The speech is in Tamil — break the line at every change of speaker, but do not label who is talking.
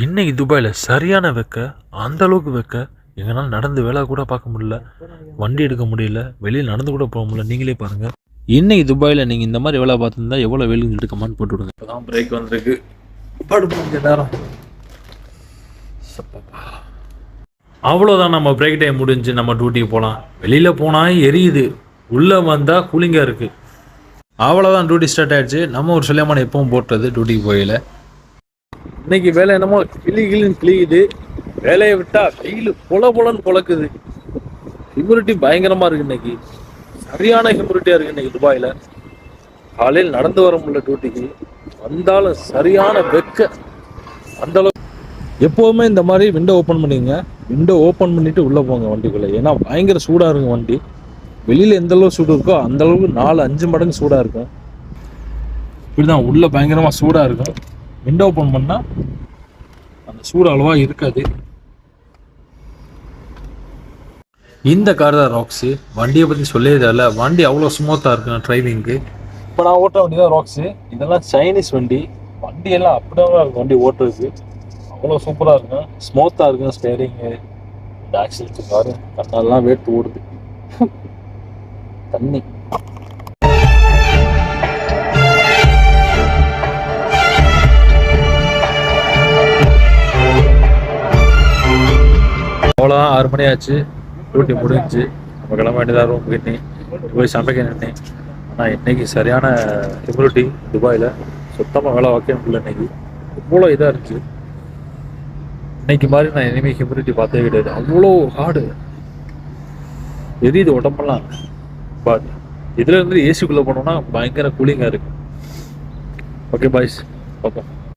இன்னைக்கு துபாயில் சரியான வெக்க, அந்த அளவுக்கு வெக்க. எங்களால் நடந்து வேலை கூட பார்க்க முடியல, வண்டி எடுக்க முடியல, வெளியில் நடந்து கூட போக முடியல. நீங்களே பாருங்கள். இன்னைக்கு துபாயில் நீங்கள் இந்த மாதிரி வேலை பார்த்துருந்தா எவ்வளோ வெயில் சொல்லிட்டு கமெண்ட் போட்டு விடுங்க. இப்போ தான் பிரேக் வந்திருக்கு, படுப்பு நேரம். அவ்வளோதான், நம்ம பிரேக் டைம் முடிஞ்சு நம்ம டியூட்டிக்கு போகலாம். வெளியில் போனால் எரியுது, உள்ளே வந்தால் கூலிங்காக இருக்குது. அவ்வளோதான், டியூட்டி ஸ்டார்ட் ஆகிடுச்சு. நம்ம ஒரு சொல்லியமான எப்பவும் போட்டுறது டியூட்டிக்கு போயில. இன்னைக்கு வேலை என்னமோ கிளின்னு கிளியுது. வேலையை விட்டா வெயில் பொலன்னு பொழக்குது. ஹியூமிடிட்டி பயங்கரமா இருக்கு. இன்னைக்கு சரியான ஹியூமிடிட்டியா இருக்கு இன்னைக்கு துபாயில. காலையில் நடந்து வர முடியல டியூட்டிக்கு, வந்தாலும் சரியான வெக்க. அந்த அளவுக்கு எப்போவுமே இந்த மாதிரி விண்டோ ஓப்பன் பண்ணிங்க. விண்டோ ஓப்பன் பண்ணிட்டு உள்ள போங்க வண்டிக்குள்ள. ஏன்னா பயங்கர சூடா இருக்கும் வண்டி. வெளியில எந்த அளவுக்கு சூடு இருக்கோ அந்த அளவுக்கு 4-5 மடங்கு சூடா இருக்கும். இப்படிதான் உள்ள பயங்கரமா சூடா இருக்கும். விண்டோ ஓப்பன் பண்ணா அந்த சூடு அளவா இருக்காது. இந்த கார் தான் ராக்ஸு. வண்டியை பற்றி சொல்லவே தேவையில்ல, வண்டி அவ்வளோ ஸ்மூத்தாக இருக்கும் டிரைவிங்கு. இப்போ நான் ஓட்ட வண்டி தான் ராக்ஸு. இதெல்லாம் சைனீஸ் வண்டி. வண்டியெல்லாம் அப்படியே இருக்கும். வண்டி ஓட்டுறது அவ்வளோ சூப்பராக இருக்கும், ஸ்மூத்தாக இருக்கும். ஸ்டேரிங்கு, இந்த ஆக்சிலேட்டர் காரு, கண்ணெல்லாம் வேர்த்து ஓடுது. தண்ணி அவ்வளோதான். 6 மணி ஆச்சு, டியூட்டி முடிஞ்சு நம்ம கிளம்ப வேண்டியதாக ரூம் கிட்டே போய் சமைக்க நின்னேன். ஆனால் இன்னைக்கு சரியான ஹியூமிடிட்டி துபாயில். சுத்தமாக வேலை வைக்க முடியல இன்னைக்கு. அவ்வளோ இதாக இருந்துச்சு. இன்னைக்கு மாதிரி நான் இனிமேல் ஹியூமிடிட்டி பார்த்தே கிடையாது. அவ்வளோ ஹார்டு எரியுது உடம்பெல்லாம். பட் இதில் இருந்து ஏசிக்குள்ளே போனோம்னா பயங்கர கூலிங்காக இருக்கு. ஓகே பாய்ஸ், பார்ப்போம்.